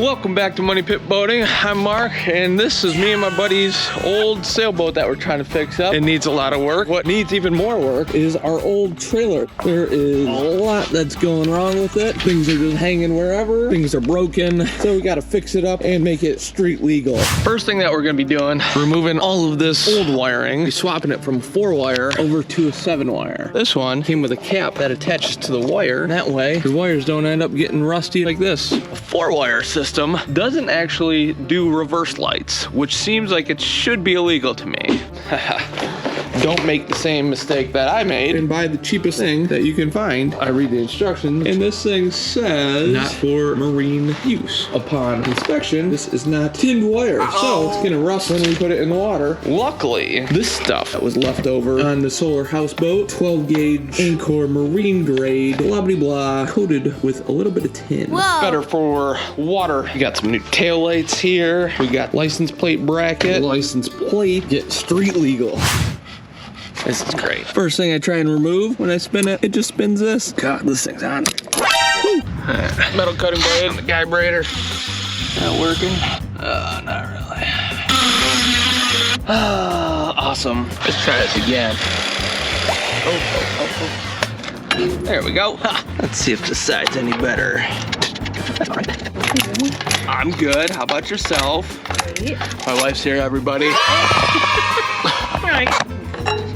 Welcome back to Money Pit Boating. I'm Mark, and this is me and my buddy's old sailboat that we're trying to fix up. It needs a lot of work. What needs even more work is our old trailer. There is a lot that's going wrong with it. Things are just hanging wherever. Things are broken. So we got to fix it up and make it street legal. First thing that we're going to be doing, removing all of this old wiring. We're swapping it from 4-wire over to a 7-wire. This one came with a cap that attaches to the wire. That way, the wires don't end up getting rusty like this. A 4-wire system doesn't actually do reverse lights, which seems like it should be illegal to me. Don't make the same mistake that I made and buy the cheapest thing that you can find. I read the instructions, and this thing says not for marine use. Upon inspection, this is not tinned wire, so it's gonna rust when we put it in the water. Luckily, this stuff that was left over on the solar houseboat, 12-gauge Anchor marine grade, blah blah blah, coated with a little bit of tin. Whoa. Better for water. We got some new tail lights here. We got license plate bracket. License plate get street legal. This is great. First thing I try and remove when I spin it, it just spins this. God, this thing's on. Metal cutting blade, the guy brader. Not working? Not really. Awesome. Let's try this again. There we go. Let's see if this side's any better. I'm good. How about yourself? Great. My wife's here, everybody. Right.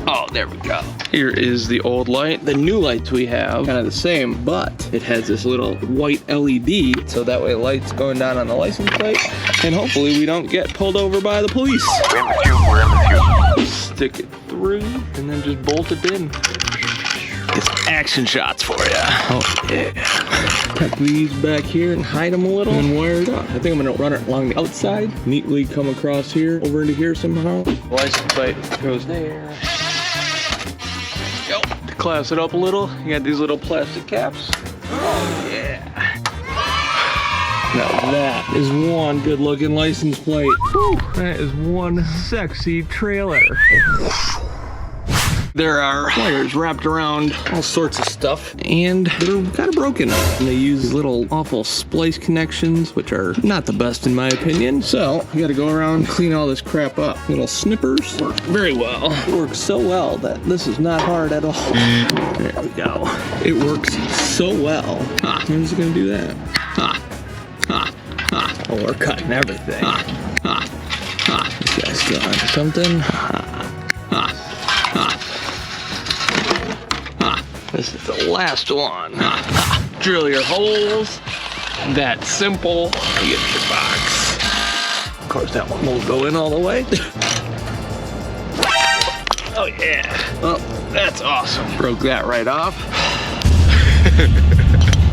Oh, there we go. Here is the old light. The new lights we have, kind of the same, but it has this little white LED, so that way the light's going down on the license plate, and hopefully we don't get pulled over by the police. We're in with you. Stick it through, and then just bolt it in. Get some action shots for you. Oh, yeah. Tuck these back here and hide them a little and wire it up. I think I'm gonna run it along the outside, neatly come across here, over into here somehow. License plate goes there. Go. To class it up a little, you got these little plastic caps. Oh, yeah. Now that is one good looking license plate. Whew. That is one sexy trailer. There are wires wrapped around all sorts of stuff, and they're kind of broken. And they use little awful splice connections, which are not the best in my opinion. So I gotta go around and clean all this crap up. Little snippers work very well. It works so well that this is not hard at all. There we go. It works so well. I'm just gonna do that. Oh, we're cutting everything. This guy's still on something. This is the last one. Drill your holes. That simple. You get your box. Of course, that one won't go in all the way. Oh, yeah. Well, that's awesome. Broke that right off.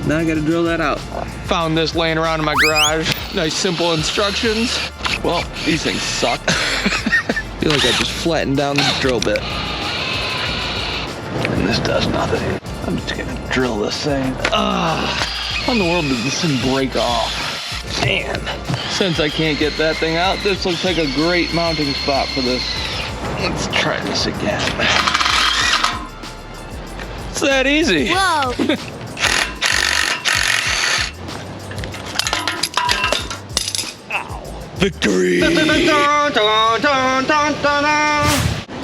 Now I gotta drill that out. Found this laying around in my garage. Nice, simple instructions. Well, these things suck. I feel like I just flattened down the drill bit. And this does nothing. I'm just gonna drill this thing. How in the world did this thing break off? Man. Since I can't get that thing out, this looks like a great mounting spot for this. Let's try this again. It's that easy. Whoa. Ow. Victory!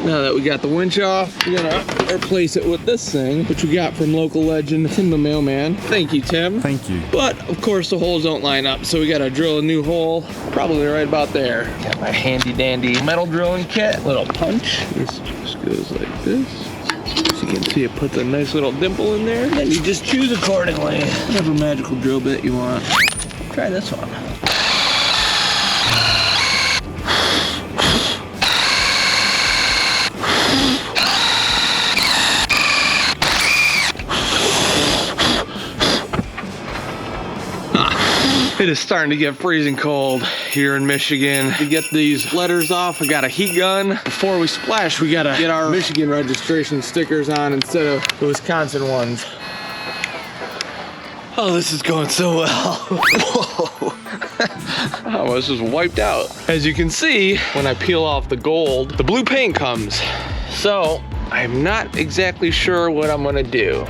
Now that we got the winch off, we're gonna replace it with this thing, which we got from local legend Tim the Mailman. Thank you, Tim. Thank you. But of course the holes don't line up, so we gotta drill a new hole, probably right about there. Got my handy dandy metal drilling kit, little punch. This just goes like this. So you can see it puts a nice little dimple in there. Then you just choose accordingly. Whatever magical drill bit you want. Try this one. It is starting to get freezing cold here in Michigan. To get these letters off, I got a heat gun. Before we splash, we gotta get our Michigan registration stickers on instead of the Wisconsin ones. Oh, this is going so well. Whoa. I was just wiped out. As you can see, when I peel off the gold, the blue paint comes. So, I'm not exactly sure what I'm gonna do.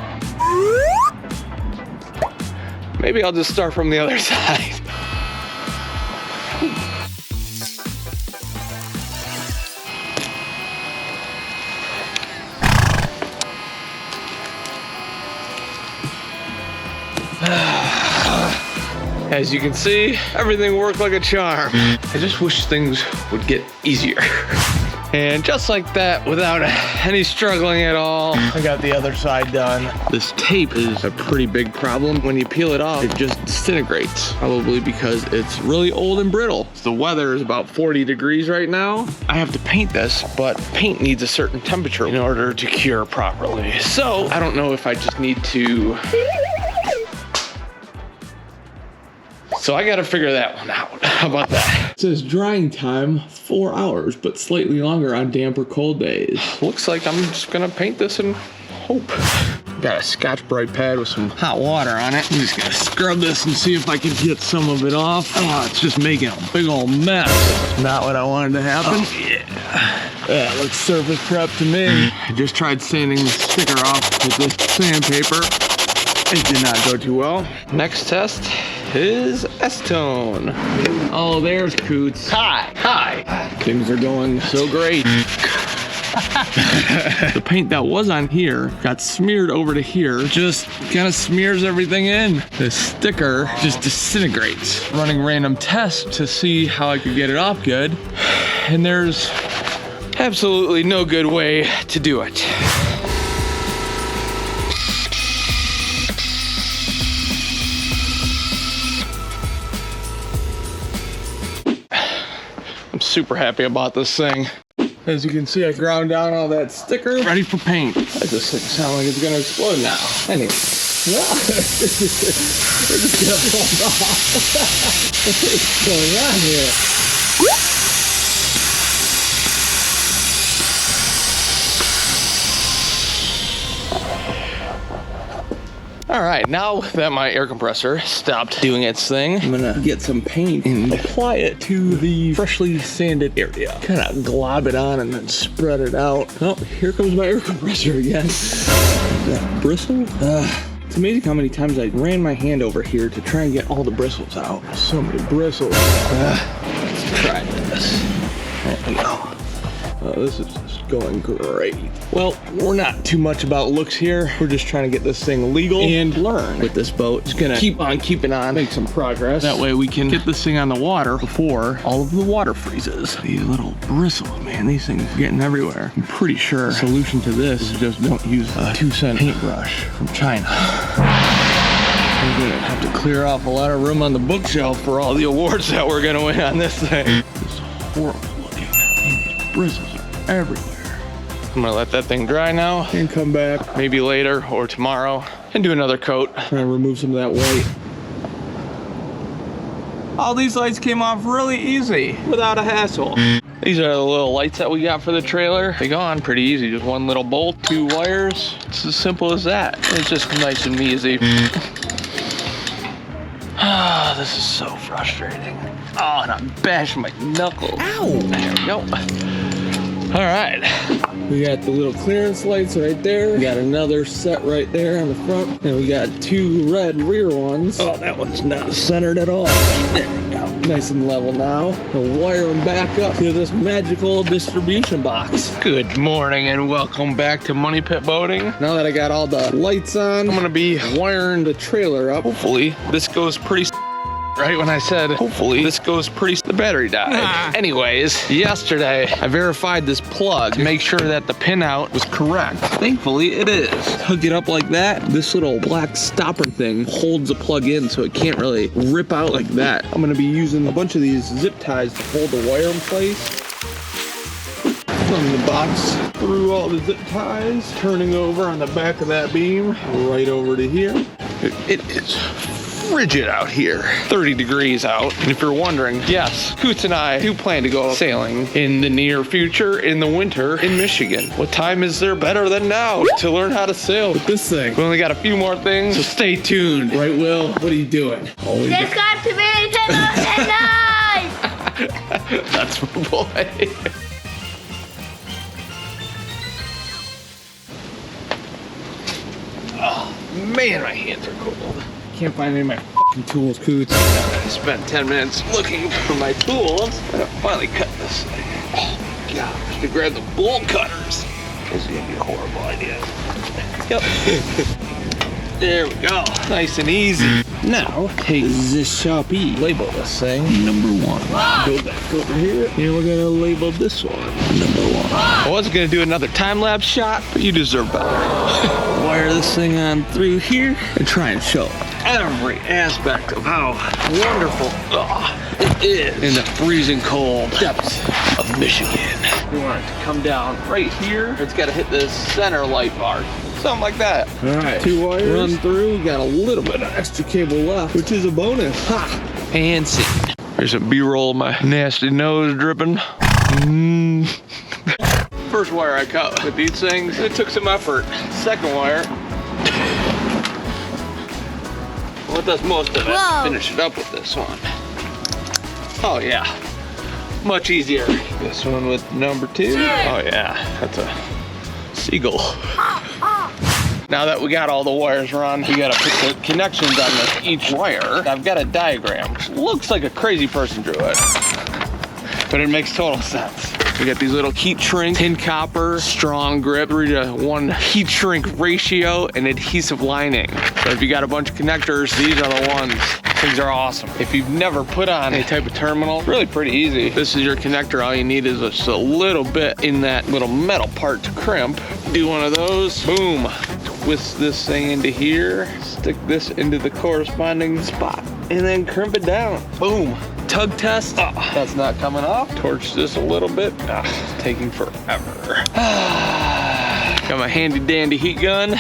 Maybe I'll just start from the other side. As you can see, everything worked like a charm. I just wish things would get easier. And just like that, without any struggling at all, I got the other side done. This tape is a pretty big problem. When you peel it off, it just disintegrates. Probably because it's really old and brittle. The weather is about 40 degrees right now. I have to paint this, but paint needs a certain temperature in order to cure properly. So I don't know if I just need to... So I gotta figure that one out. How about that? It says drying time 4 hours, but slightly longer on damp or cold days. Looks like I'm just gonna paint this and hope. Got a Scotch-Brite pad with some hot water on it. I'm just gonna scrub this and see if I can get some of it off. Oh, it's just making a big old mess. Not what I wanted to happen. Oh, yeah. That looks surface prep to me. I just tried sanding the sticker off with this sandpaper. It did not go too well. Next test is acetone. Oh, there's Coots. Hi. Hi. Things are going so great. The paint that was on here got smeared over to here. Just kind of smears everything in. The sticker just disintegrates. Running random tests to see how I could get it off good. And there's absolutely no good way to do it. I'm super happy about this thing. As you can see, I ground down all that sticker. Ready for paint. That just sounds like it's gonna explode now. Anyway. It's just gonna fall off. What's going on here? All right, now that my air compressor stopped doing its thing, I'm gonna get some paint and apply it to the freshly sanded area. Kind of glob it on and then spread it out. Oh, here comes my air compressor again. That bristle? It's amazing how many times I ran my hand over here to try and get all the bristles out. So many bristles. Let's try this. There we go. This is just going great. Well, we're not too much about looks here. We're just trying to get this thing legal and learn with this boat. Just gonna keep on keeping on, make some progress. That way we can get this thing on the water before all of the water freezes. These little bristles, man, these things are getting everywhere. I'm pretty sure the solution to this is just don't use a 2-cent paintbrush from China. We're gonna have to clear off a lot of room on the bookshelf for all the awards that we're gonna win on this thing. It's horrible looking. These bristles are everywhere. I'm gonna let that thing dry now and come back maybe later or tomorrow and do another coat. Try and remove some of that white. All these lights came off really easy without a hassle. These are the little lights that we got for the trailer. They go on pretty easy, just one little bolt, 2 wires. It's as simple as that. It's just nice and easy. Ah, this is so frustrating. Oh, and I'm bashing my knuckles. Ow! There we go. All right. We got the little clearance lights right there. We got another set right there on the front. And we got 2 red rear ones. Oh, that one's not centered at all. There we go. Nice and level now. We'll wire them back up to this magical distribution box. Good morning and welcome back to Money Pit Boating. Now that I got all the lights on, I'm gonna be wiring the trailer up. Hopefully this goes pretty right when I said, hopefully this goes pretty, the battery died. Anyways, yesterday I verified this plug to make sure that the pinout was correct. Thankfully it is. Hook it up like that. This little black stopper thing holds the plug in so it can't really rip out like that. I'm gonna be using a bunch of these zip ties to hold the wire in place. From the box through all the zip ties, turning over on the back of that beam, right over to here. It is frigid out here, 30 degrees out. And if you're wondering, yes, Coots and I do plan to go sailing in the near future in the winter in Michigan. What time is there better than now to learn how to sail with this thing? We only got a few more things, so stay tuned. Right, Will? What are you doing? There's got to be a knife! That's my boy. Oh, man, my hands are cold. Can't find any of my fucking tools, Coots. I spent 10 minutes looking for my tools, and I finally cut this thing. Oh my god, I should grab the bolt cutters. This is gonna be a horrible idea. Yep. There we go. Nice and easy. Now, take this Sharpie, label this thing number 1. Go back over here, and we're gonna label this one number 1. I wasn't gonna do another time-lapse shot, but you deserve better. Wire this thing on through here and try and show every aspect of how wonderful it is in the freezing cold depths of Michigan. We want it to come down right here. It's gotta hit this center light bar. Something like that. All right, 2 wires run through. Got a little bit of extra cable left, which is a bonus. Ha! And see. There's a B-roll of my nasty nose dripping. First wire I cut with these things, it took some effort. Second wire, well, it does most of it. Whoa. Finish it up with this one. Oh yeah, much easier. This one with number 2. Oh yeah, that's a seagull. Now that we got all the wires run, we gotta put the connections on each wire. I've got a diagram, which looks like a crazy person drew it, but it makes total sense. We got these little heat shrink, tin copper, strong grip, 3-to-1 heat shrink ratio, and adhesive lining. So if you got a bunch of connectors, these are the ones. Things are awesome. If you've never put on any type of terminal, really pretty easy. This is your connector. All you need is just a little bit in that little metal part to crimp. Do one of those, boom. Twist this thing into here, stick this into the corresponding spot, and then crimp it down. Boom. Tug test. That's not coming off. Torch this a little bit. It's taking forever. Got my handy dandy heat gun.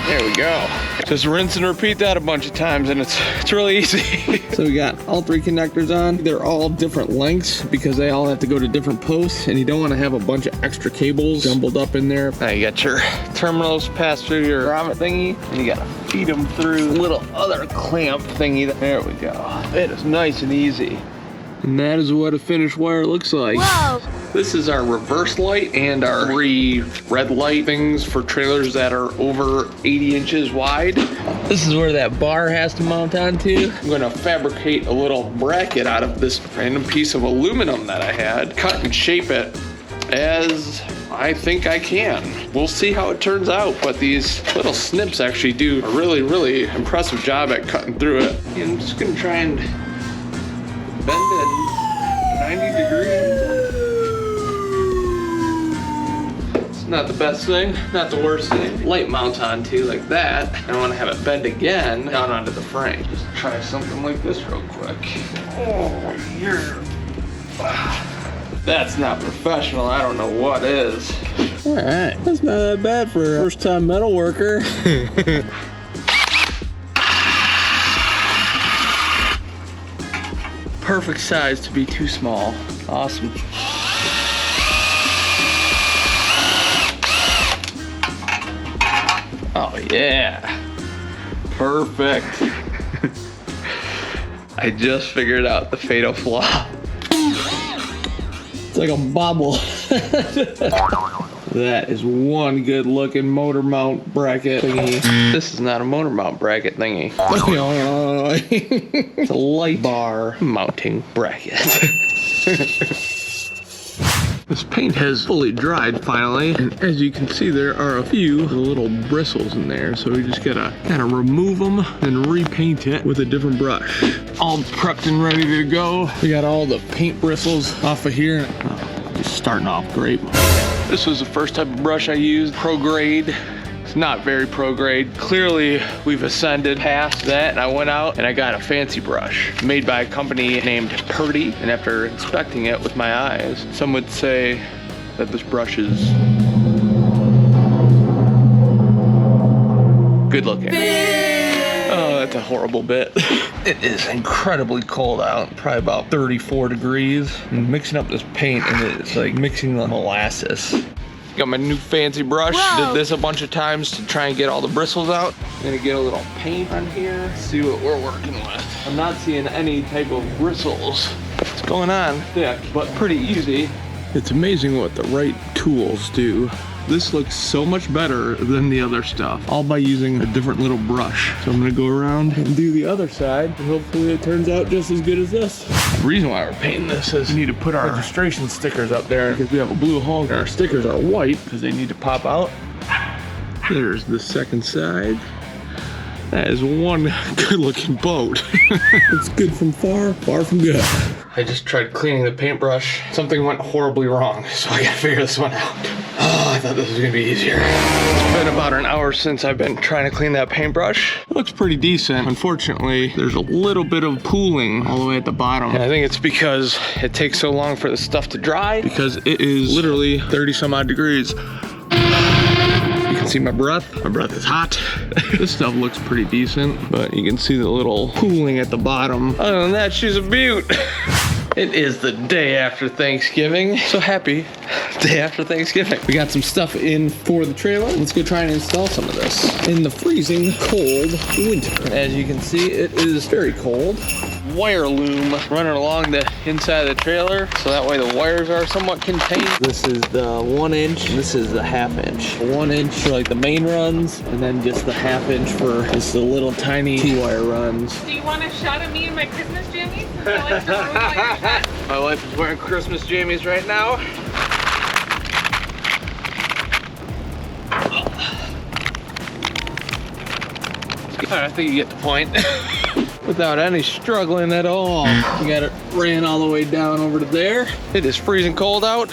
There we go. Just rinse and repeat that a bunch of times and it's really easy. So we got all 3 connectors on. They're all different lengths because they all have to go to different posts and you don't want to have a bunch of extra cables jumbled up in there. Now you got your terminals pass through your grommet thingy and you gotta feed them through a little other clamp thingy. There we go. It is nice and easy. And that is what a finished wire looks like. Whoa. This is our reverse light and our 3 red light things for trailers that are over 80 inches wide. This is where that bar has to mount onto. I'm gonna fabricate a little bracket out of this random piece of aluminum that I had, cut and shape it as I think I can. We'll see how it turns out, but these little snips actually do a really, really impressive job at cutting through it. And I'm just gonna try and bend it 90 degrees. It's not the best thing, not the worst thing. Light mounts onto like that. I want to have it bend again down onto the frame. Just try something like this real quick. Oh, yeah. That's not professional. I don't know what is. All right, that's not that bad for a first-time metal worker. Perfect size to be too small. Awesome. Oh yeah, perfect. I just figured out the fatal flaw. It's like a bobble. That is one good looking motor mount bracket thingy. This is not a motor mount bracket thingy. It's a light bar mounting bracket. This paint has fully dried finally, and as you can see there are a few little bristles in there, so we just gotta kind of remove them and repaint it with a different brush. All prepped and ready to go. We got all the paint bristles off of here. Just starting off great. This was the first type of brush I used, pro grade. It's not very pro grade. Clearly we've ascended past that, and I went out and I got a fancy brush made by a company named Purdy, and after inspecting it with my eyes, some would say that this brush is good looking. Oh, that's a horrible bit. It is incredibly cold out, probably about 34 degrees. I'm mixing up this paint and it's like mixing the molasses. Got my new fancy brush. Whoa. Did this a bunch of times to try and get all the bristles out. I'm gonna get a little paint on here, see what we're working with. I'm not seeing any type of bristles. What's going on? Thick, but pretty easy. It's amazing what the right tools do This looks so much better than the other stuff, all by using a different little brush. So I'm gonna go around and do the other side, and hopefully it turns out just as good as this. The reason why we're painting this is we need to put our registration stickers up there because we have a blue hull and our stickers are white because they need to pop out. There's the second side. That is one good looking boat. It's good from far, far from good. I just tried cleaning the paintbrush. Something went horribly wrong, so I gotta figure this one out. Oh, I thought this was gonna be easier. It's been about an hour since I've been trying to clean that paintbrush. It looks pretty decent. Unfortunately, there's a little bit of pooling all the way at the bottom. And I think it's because it takes so long for the stuff to dry because it is literally 30 some odd degrees. See my breath? My breath is hot. This stuff looks pretty decent, but you can see the little pooling at the bottom. Other than that, she's a beaut. It is the day after Thanksgiving. So happy day after Thanksgiving. We got some stuff in for the trailer. Let's go try and install some of this in the freezing cold winter. As you can see, it is very cold. Wire loom running along the inside of the trailer, so that way the wires are somewhat contained. This is the 1 inch, this is the 1/2 inch. 1 inch for like the main runs, and then just the 1/2 inch for just the little tiny 2-wire runs. Do you want a shot of me in my Christmas jammies? I like to ruin all your shots. My wife is wearing Christmas jammies right now. Alright, I think you get the point. Without any struggling at all. We got it ran all the way down over to there. It is freezing cold out.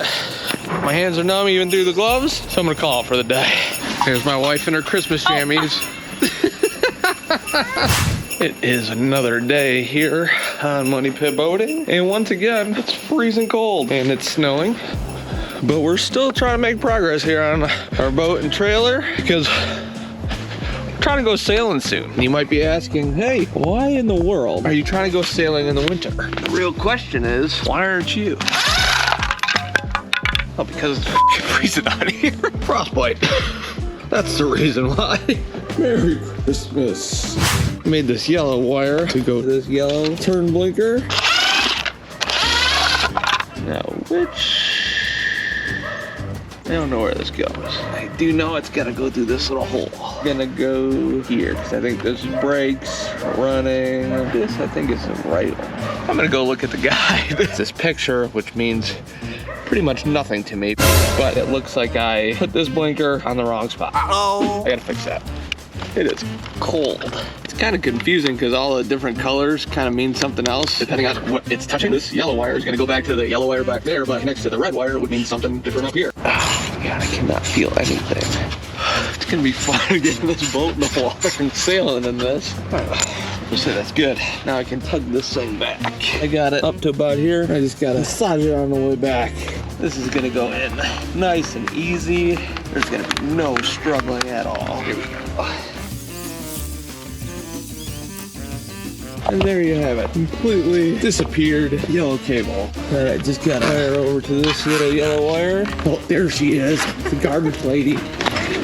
My hands are numb even through the gloves, so I'm gonna call it for the day. Here's my wife in her Christmas jammies. It is another day here on Money Pit Boating, and once again, it's freezing cold and it's snowing. But we're still trying to make progress here on our boat and trailer because trying to go sailing soon. You might be asking, hey, why in the world are you trying to go sailing in the winter? The real question is, why aren't you? Oh, because it's freezing out here. Frostbite. That's the reason why. Merry Christmas. Made this yellow wire to go to this yellow turn blinker. Now, I don't know where this goes. I do know it's gotta go through this little hole. Gonna go here, because I think this brakes, running. This, I think, is the right one. I'm gonna go look at the guide. It's this picture, which means pretty much nothing to me, but it looks like I put this blinker on the wrong spot. Oh! I gotta fix that. It is cold. It's kind of confusing because all the different colors kind of mean something else depending on what it's touching. This yellow wire is going to go back to the yellow wire back there, but next to the red wire would mean something different up here. Oh, God, I cannot feel anything. It's going to be fun to get in this boat in the water and sailing in this. Let's say that's good. Now I can tug this thing back. I got it up to about here. I just got to massage it on the way back. This is going to go in nice and easy. There's going to be no struggling at all. Here we go. And there you have it, completely disappeared yellow cable. All right, just gotta wire over to this little yellow wire. Oh, there she is, the garbage lady.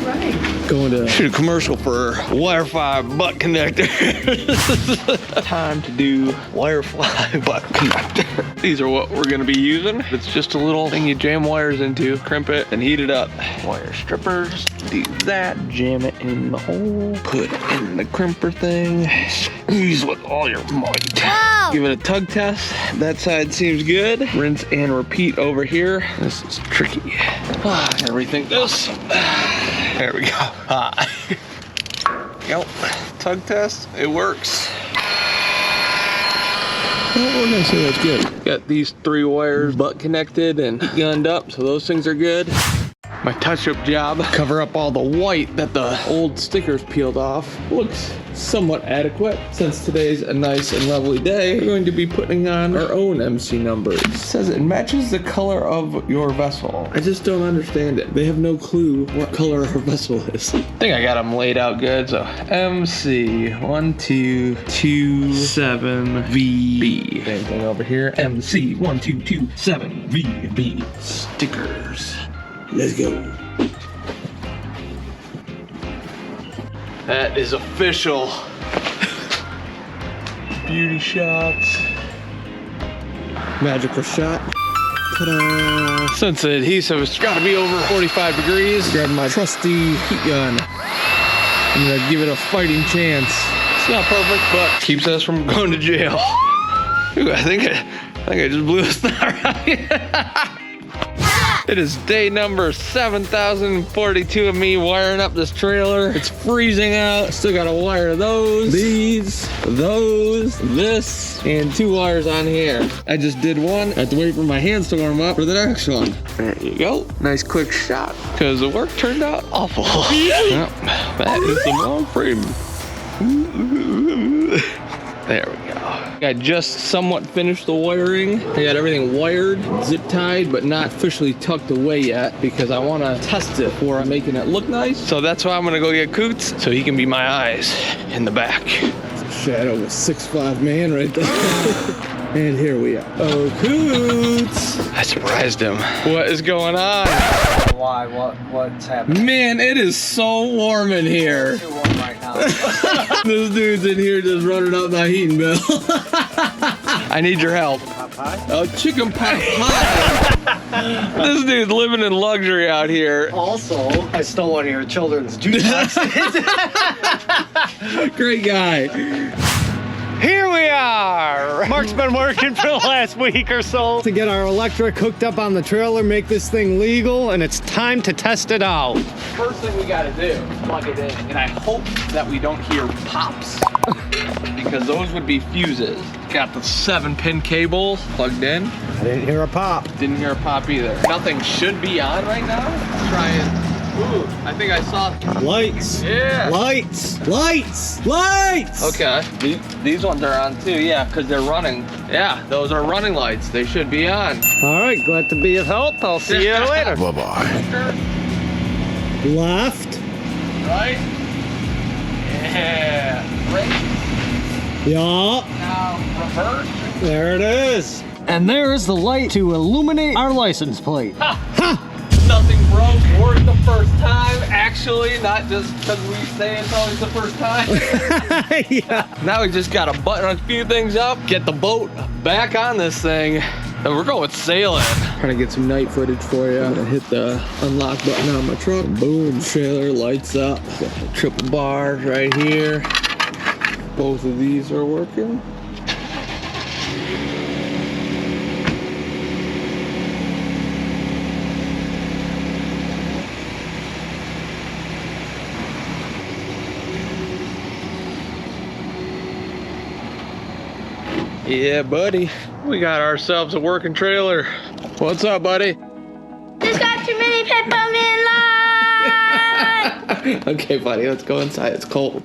Right. Going to shoot a commercial for Wirefly butt connector. Time to do Wirefly butt connector. These are what we're gonna be using. It's just a little thing you jam wires into, crimp it, and heat it up. Wire strippers, do that, jam it in the hole, put it in the crimper thing, squeeze with all your might. Wow. Give it a tug test. That side seems good. Rinse and repeat over here. This is tricky. Gotta rethink this. There we go. Yep, tug test, it works. Well, we're gonna say that's good. Got these 3 wires butt connected and gunned up, so those things are good. My touch-up job, cover up all the white that the old stickers peeled off. Looks somewhat adequate. Since today's a nice and lovely day, we're going to be putting on our own MC numbers. It says it matches the color of your vessel. I just don't understand it. They have no clue what color our vessel is. I think I got them laid out good, so MC 1227VB. Same thing over here, MC 1227VB. Stickers. Let's go. That is official. Beauty shots. Magical shot. Ta-da. Since the adhesive has got to be over 45 degrees, grab my trusty heat gun. I'm gonna give it a fighting chance. It's not perfect, but keeps us from going to jail. Ooh, I think I just blew a snot out here. It is day number 7,042 of me wiring up this trailer. It's freezing out. Still gotta wire those, these, those, this, and 2 wires on here. I just did one. I have to wait for my hands to warm up for the next one. There you go. Nice quick shot. Because the work turned out awful. Yep, that is the wrong frame. There we go. I just somewhat finished the wiring. I got everything wired, zip tied, but not officially tucked away yet because I want to test it before I'm making it look nice. So that's why I'm going to go get Coots so he can be my eyes in the back. It's a shadow of a 6'5" man right there. And here we are. Oh, Coots! I surprised him. What is going on? Why? What's happening? Man, it is so warm in here. Too warm right now. This dude's in here just running up my heating bill. I need your help. Pot pie? Oh, chicken pot pie. This dude's living in luxury out here. Also, I stole one of your children's jukeboxes. Great guy. Here we are! Mark's been working for the last week or so to get our electric hooked up on the trailer, make this thing legal, and it's time to test it out. First thing we gotta do, plug it in, and I hope that we don't hear pops, because those would be fuses. Got the 7-pin cable plugged in. I didn't hear a pop. Didn't hear a pop either. Nothing should be on right now. Let's try it. Ooh, I think I saw Lights. Yeah. Lights. Lights. Lights. Okay, these ones are on too, yeah, because they're running. Yeah, those are running lights. They should be on. All right, glad to be of help. I'll see you later. Bye-bye. Left. Right? Yeah. Right. Yeah. Now, reverse. There it is. And there is the light to illuminate our license plate. Ha! Ha! Nothing broke. Worked the first time. Actually, not just because we say it's always the first time. Yeah. Now we just gotta button a few things up, get the boat back on this thing, and we're going sailing. Trying to get some night footage for you. I hit the unlock button on my truck. Boom, trailer lights up. Got the triple bars right here. Both of these are working. Yeah, buddy. We got ourselves a working trailer. What's up, buddy? Just got too many people in line. Okay, buddy, let's go inside. It's cold.